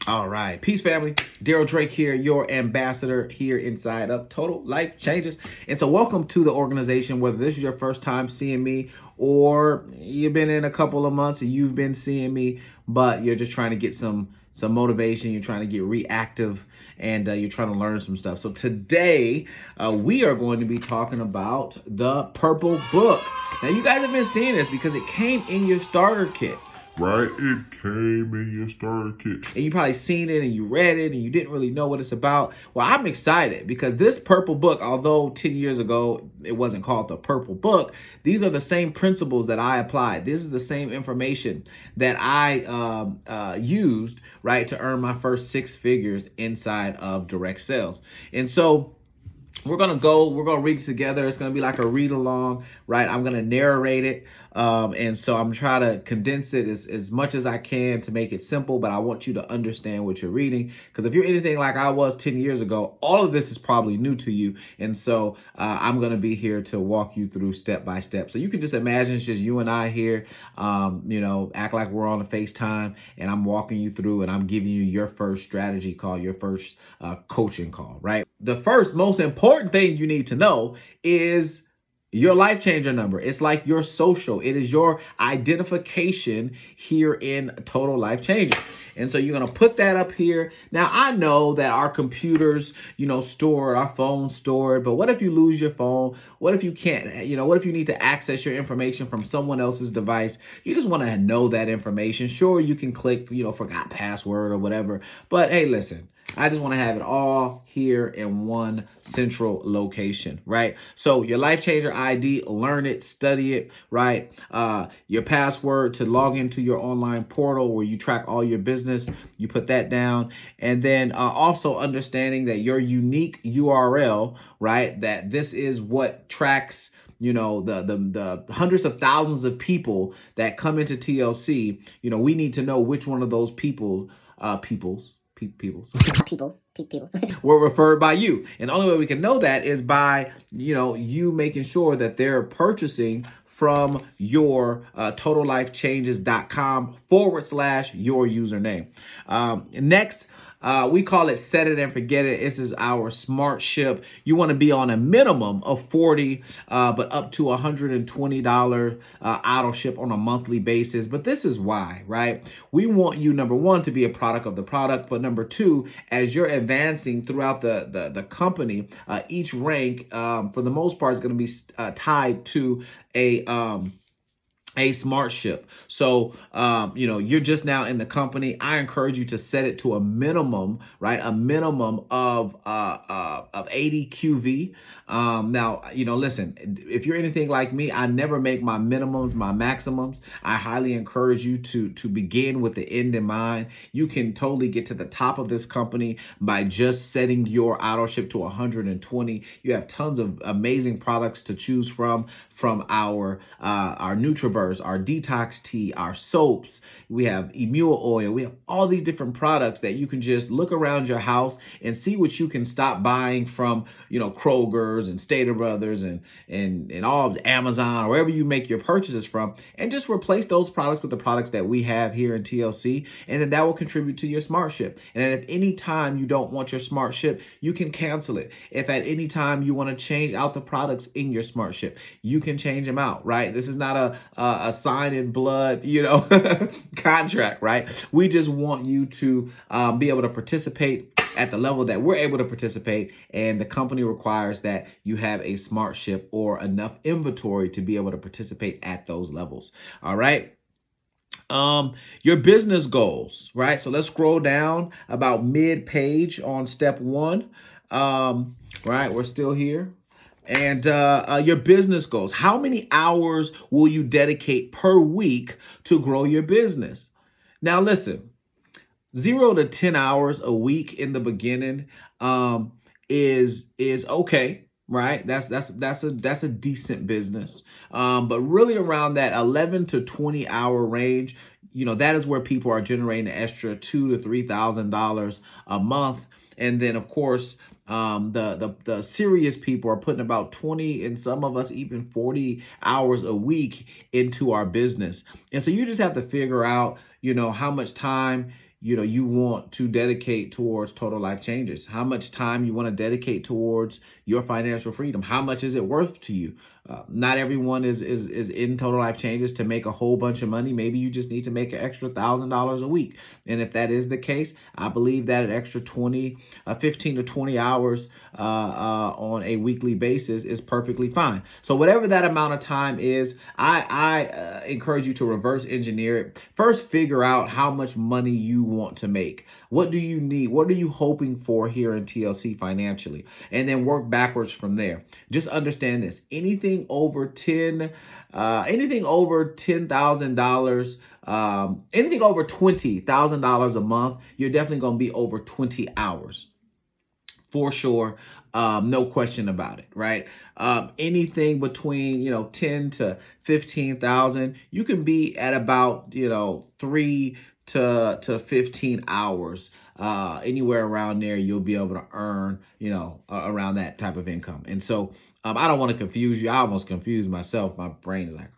All right. Peace, family. Darryl Drake here, your ambassador here inside of Total Life Changes. And so welcome to the organization, whether this is your first time seeing me or you've been in a couple of months and you've been seeing me, but you're just trying to get some motivation, you're trying to get reactive, and you're trying to learn some stuff. So today we are going to be talking about the Purple Book. Now you guys have been seeing this because it came in your starter kit. Right? It came in your starter kit. And you probably seen it and you read it and you didn't really know what it's about. Well, I'm excited because this Purple Book, although 10 years ago it wasn't called the Purple Book, these are the same principles that I applied. This is the same information that I used, right, to earn my first 6 figures inside of direct sales. And so we're gonna read it together. It's gonna be like a read along, right? I'm gonna narrate it. And so I'm trying to condense it as much as I can to make it simple, but I want you to understand what you're reading. Because if you're anything like I was 10 years ago, all of this is probably new to you. And so I'm gonna be here to walk you through step by step. So you can just imagine it's just you and I here, act like we're on a FaceTime and I'm walking you through and I'm giving you your first strategy call, your first coaching call, right? The first most important thing you need to know is your life changer number. It's like your social. It is your identification here in Total Life Changes. And so you're going to put that up here. Now, I know that our computers, store, our phones store, but what if you lose your phone? What if you can't, what if you need to access your information from someone else's device? You just want to know that information. Sure, you can click, forgot password or whatever. But hey, listen, I just want to have it all here in one central location, right? So your life changer ID, learn it, study it, right? Your password to log into your online portal where you track all your business, you put that down. And then also understanding that your unique URL, right? That this is what tracks the hundreds of thousands of people that come into TLC. We need to know which one of those peoples were referred by you. And the only way we can know that is by, you making sure that they're purchasing from your totallifechanges.com/your username. Next, we call it set it and forget it. This is our smart ship. You want to be on a minimum of $40, but up to $120 auto ship on a monthly basis. But this is why, right? We want you, number one, to be a product of the product. But number two, as you're advancing throughout the company, each rank, for the most part, is going to be tied to a smart ship. So, you're just now in the company. I encourage you to set it to a minimum, right? A minimum of 80 QV. Now, listen, if you're anything like me, I never make my minimums, my maximums. I highly encourage you to begin with the end in mind. You can totally get to the top of this company by just setting your auto ship to 120. You have tons of amazing products to choose from our Nutriverse, our detox tea, our soaps. We have Emule oil. We have all these different products that you can just look around your house and see what you can stop buying from, Kroger's and Stater Brothers and all of Amazon or wherever you make your purchases from, and just replace those products with the products that we have here in TLC, and then that will contribute to your smart ship. And then if any time you don't want your smart ship, you can cancel it. If at any time you want to change out the products in your smart ship, you can change them out, right? This is not a sign in blood, contract, right? We just want you to be able to participate at the level that we're able to participate, and the company requires that you have a smart ship or enough inventory to be able to participate at those levels. All right. Your business goals, right? So let's scroll down about mid-page on step 1. Right, we're still here. And your business goals. How many hours will you dedicate per week to grow your business? Now, listen, 0 to 10 hours a week in the beginning is okay, right? That's a decent business. But really around that 11 to 20 hour range, that is where people are generating an extra $2,000 to $3,000 a month. And then, of course, the serious people are putting about 20 and some of us even 40 hours a week into our business. And so you just have to figure out, how much time you want to dedicate towards total life changes, how much time you want to dedicate towards your financial freedom, how much is it worth to you. Not everyone is in total life changes to make a whole bunch of money. Maybe you just need to make an extra $1,000 a week. And if that is the case, I believe that an extra 15 to 20 hours on a weekly basis is perfectly fine. So whatever that amount of time is, I encourage you to reverse engineer it. First, figure out how much money you want to make. What do you need? What are you hoping for here in TLC financially? And then work backwards from there. Just understand this. Anything over $10,000, anything over $20,000 a month, you're definitely going to be over 20 hours. For sure. No question about it, right? Anything between, 10 to 15,000, you can be at about, 3 to 15 hours. Anywhere around there, you'll be able to earn, around that type of income. And so I don't want to confuse you. I almost confused myself. My brain is like,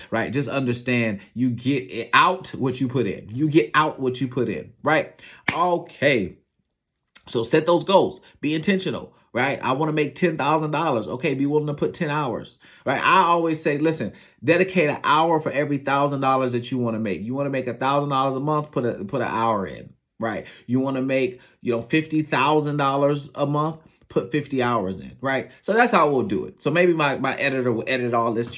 right? Just understand you get out what you put in. You get out what you put in, right? Okay. So set those goals. Be intentional, right? I want to make $10,000. Okay, be willing to put 10 hours, right? I always say, listen, dedicate an hour for every $1,000 that you want to make. You want to make $1,000 a month, put an hour in, right? You want to make, $50,000 a month, put 50 hours in, right? So that's how we'll do it. So maybe my editor will edit all this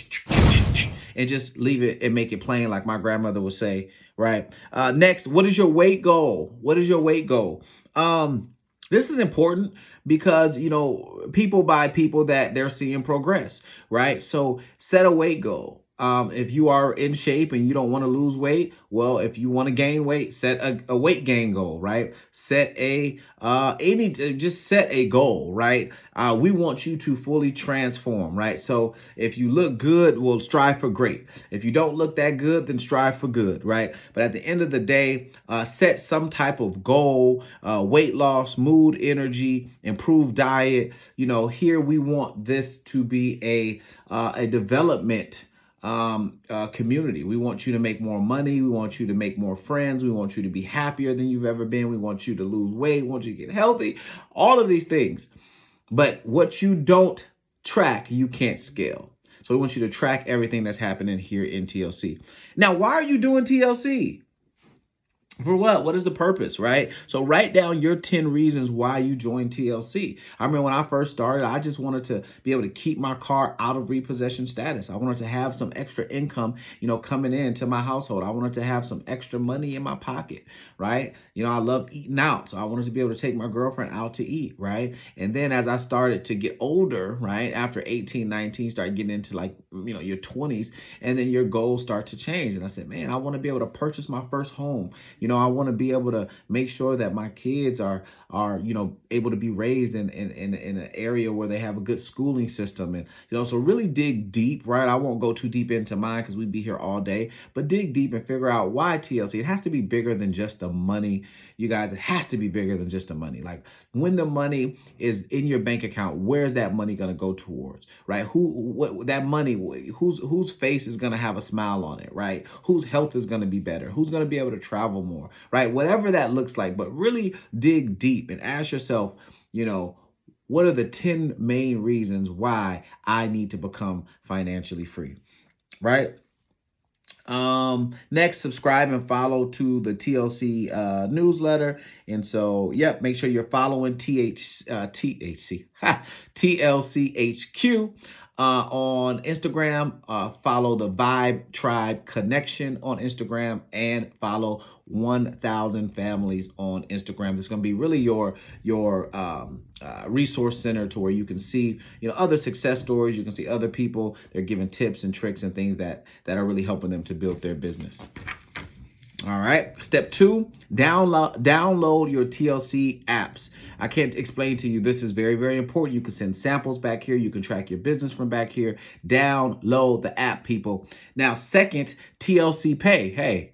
and just leave it and make it plain, like my grandmother would say, right? Next, what is your weight goal? What is your weight goal? This is important because, people buy people that they're seeing progress, right? So set a weight goal. If you are in shape and you don't want to lose weight, well, if you want to gain weight, set a weight gain goal, right? Just set a goal, right? We want you to fully transform, right? So if you look good, we'll strive for great. If you don't look that good, then strive for good, right? But at the end of the day, set some type of goal, weight loss, mood, energy, improved diet. Here we want this to be a development community. We want you to make more money. We want you to make more friends. We want you to be happier than you've ever been. We want you to lose weight. We want you to get healthy. All of these things. But what you don't track, you can't scale. So we want you to track everything that's happening here in TLC. Now, why are you doing TLC? For what? What is the purpose, right? So write down your 10 reasons why you joined TLC. I remember when I first started, I just wanted to be able to keep my car out of repossession status. I wanted to have some extra income, coming into my household. I wanted to have some extra money in my pocket, right? I love eating out. So I wanted to be able to take my girlfriend out to eat, right? And then as I started to get older, right, after 18, 19, start getting into your 20s, and then your goals start to change. And I said, man, I want to be able to purchase my first home. I want to be able to make sure that my kids are able to be raised in an area where they have a good schooling system. And, so really dig deep, right? I won't go too deep into mine because we'd be here all day, but dig deep and figure out why TLC. It has to be bigger than just the money. You guys, it has to be bigger than just the money. Like when the money is in your bank account, where's that money going to go towards, right? Whose face is going to have a smile on it, right? Whose health is going to be better? Who's going to be able to travel more, right? Whatever that looks like, but really dig deep and ask yourself, what are the 10 main reasons why I need to become financially free, right? Next, subscribe and follow to the TLC newsletter. And so, make sure you're following TLC HQ on Instagram. Follow the Vibe Tribe Connection on Instagram and follow 1,000 Families on Instagram. This is going to be really your resource center to where you can see other success stories. You can see other people. They're giving tips and tricks and things that are really helping them to build their business. All right. Step 2, download your TLC apps. I can't explain to you. This is very, very important. You can send samples back here. You can track your business from back here. Download the app, people. Now, second, TLC Pay. Hey,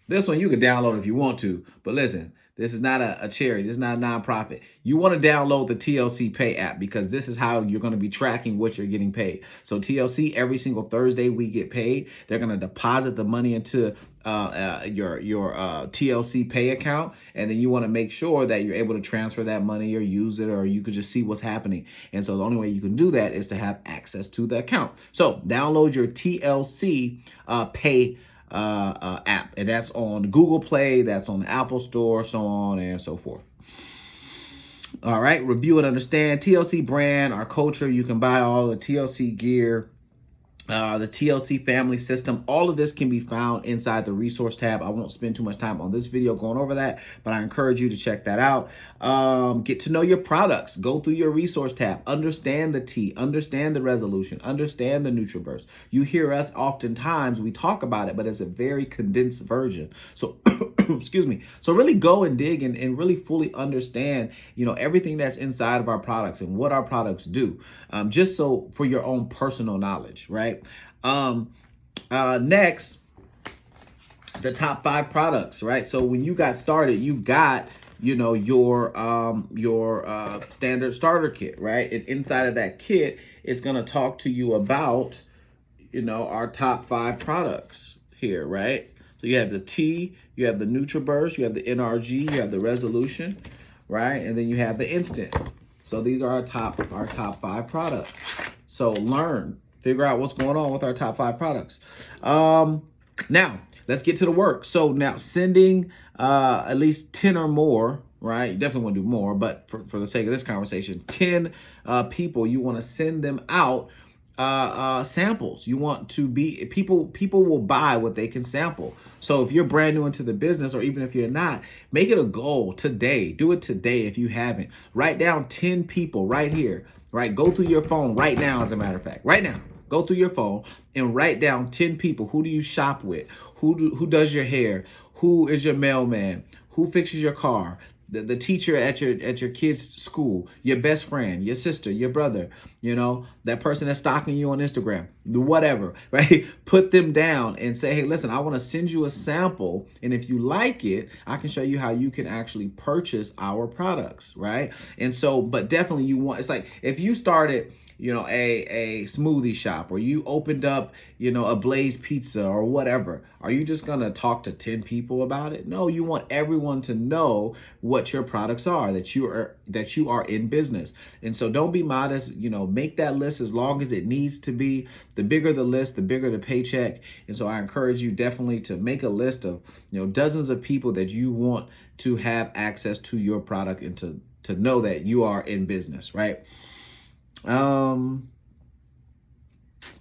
This one you can download if you want to, but listen, this is not a charity. This is not a nonprofit. You want to download the TLC Pay app because this is how you're going to be tracking what you're getting paid. So TLC, every single Thursday we get paid. They're going to deposit the money into your TLC Pay account, and then you want to make sure that you're able to transfer that money or use it, or you could just see what's happening. And so the only way you can do that is to have access to the account. So download your TLC Pay app, and that's on Google Play, that's on the Apple Store, so on and so forth. All right, review and understand TLC brand, our culture. You can buy all the TLC gear, the TLC family system. All of this can be found inside the resource tab. I won't spend too much time on this video going over that, but I encourage you to check that out. Get to know your products. Go through your resource tab. Understand the T. Understand the resolution. Understand the NutriBurst. You hear us oftentimes, we talk about it, but it's a very condensed version. So, excuse me. So really go and dig and really fully understand, everything that's inside of our products and what our products do, just so for your own personal knowledge, right? Next, the top 5 products, right? So when you got started, you got your standard starter kit, right? And inside of that kit, it's going to talk to you about our top 5 products here, right? So you have the T, you have the NutriBurst, you have the NRG, you have the Resolution, right? And then you have the Instant. So these are our top 5 products. So learn, figure out what's going on with our top 5 products. Now let's get to the work. So now sending at least 10 or more, right? You definitely want to do more, but for the sake of this conversation, 10 people, you want to send them out samples. You want to be, people will buy what they can sample. So if you're brand new into the business, or even if you're not, make it a goal today. Do it today if you haven't. Write down 10 people right here, right? Go through your phone right now, as a matter of fact. Right now, go through your phone and write down 10 people. Who do you shop with? Who does your hair? Who is your mailman? Who fixes your car? The teacher at your kid's school, your best friend, your sister, your brother, that person that's stalking you on Instagram, whatever, right? Put them down and say, hey, listen, I want to send you a sample. And if you like it, I can show you how you can actually purchase our products, right? And so, but definitely it's like if you started, a smoothie shop, or you opened up, a Blaze Pizza or whatever, are you just going to talk to 10 people about it? No, you want everyone to know what your products are, that you are in business. And so don't be modest, make that list as long as it needs to be. The bigger the list, the bigger the paycheck. And so I encourage you definitely to make a list of, dozens of people that you want to have access to your product, and to know that you are in business, right? And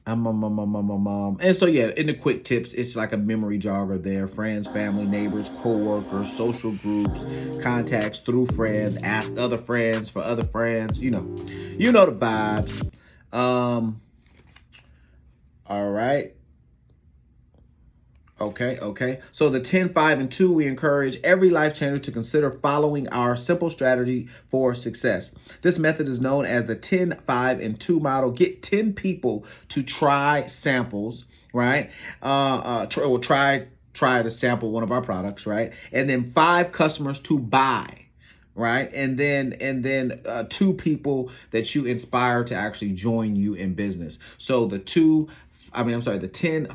so yeah, in the quick tips, it's like a memory jogger there: friends, family, neighbors, co-workers, social groups, contacts through friends, ask other friends for other friends, the vibes. All right. Okay. So the 10, 5, and 2, we encourage every life changer to consider following our simple strategy for success. This method is known as the 10, 5, and 2 model. Get 10 people to try samples, right? Try to sample one of our products, right? And then 5 customers to buy, right? And then 2 people that you inspire to actually join you in business. So the 10,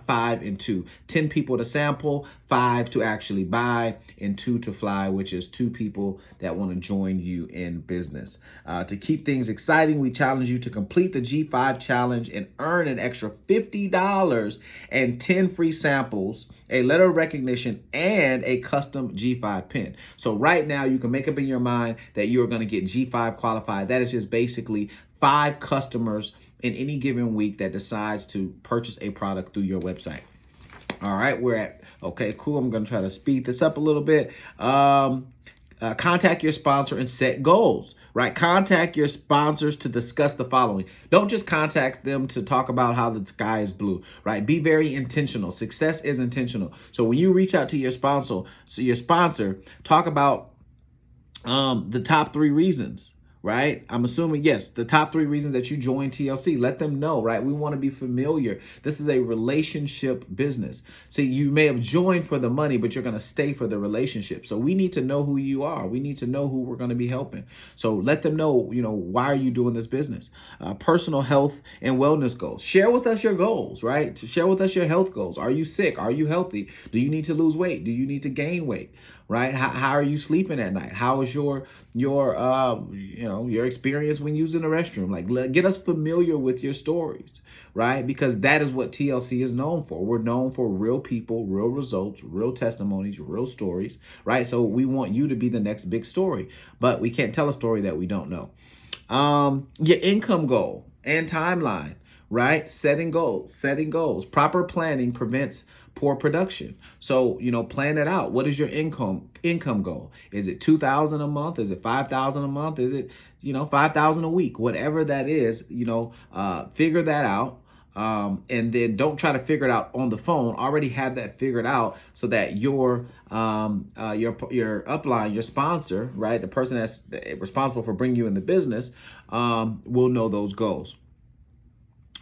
5, and 2. 10 people to sample, 5 to actually buy, and 2 to fly, which is 2 people that want to join you in business. To keep things exciting, we challenge you to complete the G5 challenge and earn an extra $50 and 10 free samples, a letter of recognition, and a custom G5 pin. So right now, you can make up in your mind that you're going to get G5 qualified. That is just basically 5 customers in any given week that decides to purchase a product through your website. All right, okay, cool. I'm going to try to speed this up a little bit. Contact your sponsor and set goals, right? Contact your sponsors to discuss the following. Don't just contact them to talk about how the sky is blue, right? Be very intentional. Success is intentional. So when you reach out to your sponsor, talk about the top 3 reasons right? I'm assuming, yes, the top 3 reasons that you join TLC. Let them know, right? We want to be familiar. This is a relationship business. So you may have joined for the money, but you're going to stay for the relationship. So we need to know who you are. We need to know who we're going to be helping. So let them know, why are you doing this business? Personal health and wellness goals. Share with us your goals, right? To share with us your health goals. Are you sick? Are you healthy? Do you need to lose weight? Do you need to gain weight? Right? How are you sleeping at night? How is your experience when using the restroom? Like, get us familiar with your stories, right? Because that is what TLC is known for. We're known for real people, real results, real testimonies, real stories, right? So we want you to be the next big story, but we can't tell a story that we don't know. Your income goal and timeline, right? Setting goals. Proper planning prevents poor production. So, plan it out. What is your income goal? Is it 2,000 a month? Is it 5,000 a month? Is it, 5,000 a week? Whatever that is, figure that out. And then don't try to figure it out on the phone. Already have that figured out so that your upline, your sponsor, right, the person that's responsible for bringing you in the business, will know those goals.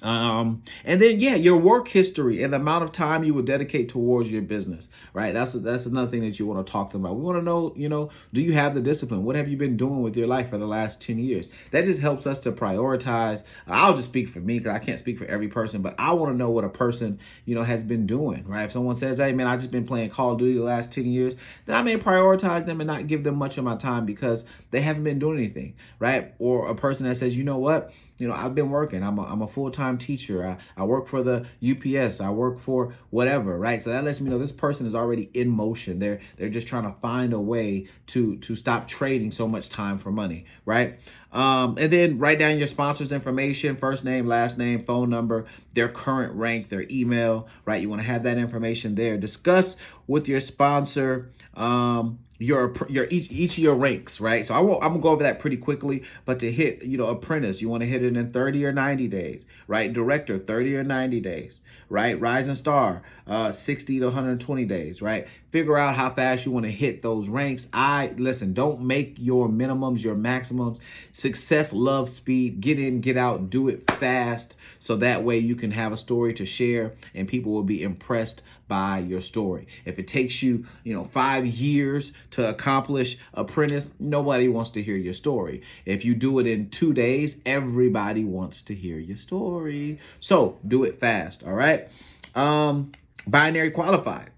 And then your work history and the amount of time you would dedicate towards your business, right? That's another thing that you want to talk to them about. We want to know, do you have the discipline? What have you been doing with your life for the last 10 years? That just helps us to prioritize. I'll just speak for me because I can't speak for every person, but I want to know what a person, has been doing, right? If someone says, hey man, I just been playing Call of Duty the last 10 years, then I may prioritize them and not give them much of my time because they haven't been doing anything, right? Or a person that says, you know what? I've been working. I'm a full-time teacher. I work for the UPS. I work for whatever, right? So that lets me know this person is already in motion. They're just trying to find a way to stop trading so much time for money, right? And then write down your sponsor's information, first name, last name, phone number, their current rank, their email, right? You want to have that information there. Discuss with your sponsor your each of your ranks, right? So I'm gonna go over that pretty quickly, but to hit, apprentice, you want to hit it in 30 or 90 days, right? Director, 30 or 90 days, right? Rising star, 60 to 120 days, right? Figure out how fast you want to hit those ranks. Listen, don't make your minimums your maximums. Success loves speed. Get in, get out, do it fast. So that way you can have a story to share and people will be impressed by your story. If it takes you, 5 years to accomplish apprentice, nobody wants to hear your story. If you do it in 2 days, everybody wants to hear your story. So do it fast. All right. Binary qualified.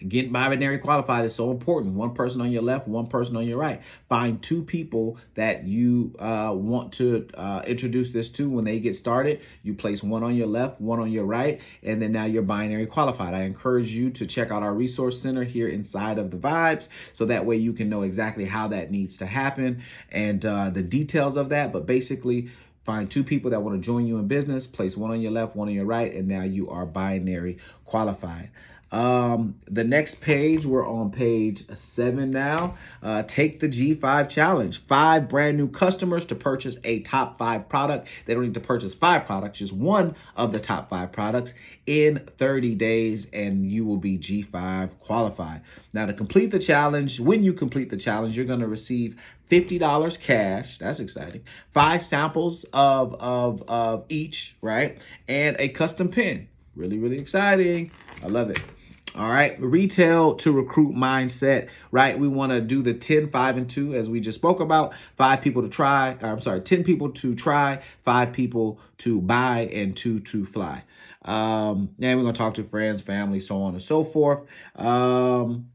Getting binary qualified is so important. One person on your left, one person on your right. Find 2 people that you want to introduce this to when they get started. You place one on your left, one on your right, and then now you're binary qualified. I encourage you to check out our resource center here inside of the Vibes, so that way you can know exactly how that needs to happen and the details of that. But basically, find 2 people that want to join you in business, place one on your left, one on your right, and now you are binary qualified. The next page, we're on page 7 now. Take the G5 challenge. 5 brand new customers to purchase a top 5 product. They don't need to purchase 5 products, just one of the top 5 products in 30 days, and you will be G5 qualified. Now, to complete the challenge, when you complete the challenge, you're going to receive $50 cash. That's exciting. 5 samples of each, right? And a custom pin. Really, really exciting. I love it. All right. Retail to recruit mindset, right? We want to do the 10, 5, and 2, as we just spoke about. 5 people to try. 10 people to try, 5 people to buy, and 2 to fly. And we're going to talk to friends, family, so on and so forth. So I'm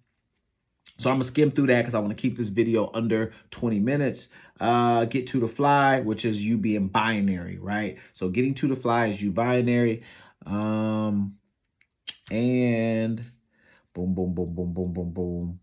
going to skim through that because I want to keep this video under 20 minutes. Get 2 to fly, which is you being binary, right? So getting 2 to fly is you binary. And boom, boom, boom, boom, boom, boom, boom.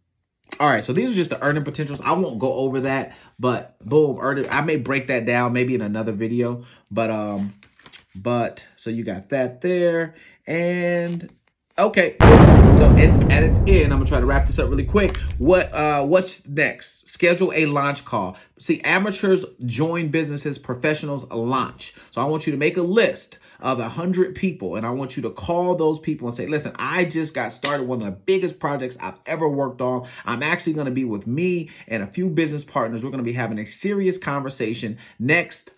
All right, so these are just the earning potentials. I won't go over that, but boom, earning. I may break that down maybe in another video, but so you got that there, and okay. So at its end, I'm gonna try to wrap this up really quick. What's next? Schedule a launch call. See, amateurs join businesses, professionals launch. So I want you to make a list of 100 people. And I want you to call those people and say, listen, I just got started one of the biggest projects I've ever worked on. I'm actually going to be with me and a few business partners. We're going to be having a serious conversation next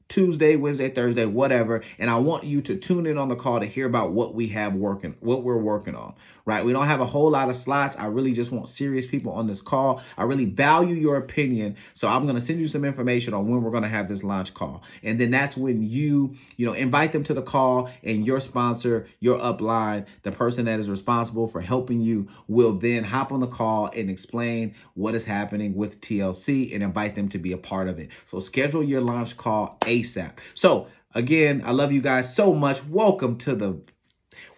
Tuesday, Wednesday, Thursday, whatever. And I want you to tune in on the call to hear about what we're working on, right? We don't have a whole lot of slots. I really just want serious people on this call. I really value your opinion. So I'm going to send you some information on when we're going to have this launch call. And then that's when you invite them to the call, and your sponsor, your upline, the person that is responsible for helping you will then hop on the call and explain what is happening with TLC and invite them to be a part of it. So schedule your launch call ASAP. So again, I love you guys so much. Welcome to the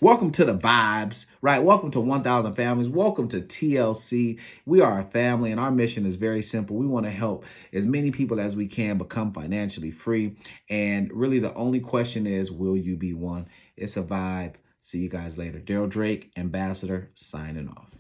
vibes, right? Welcome to 1,000 families. Welcome to TLC. We are a family, and our mission is very simple. We want to help as many people as we can become financially free. And really, the only question is, will you be one? It's a vibe. See you guys later. Darryl Drake, Ambassador, signing off.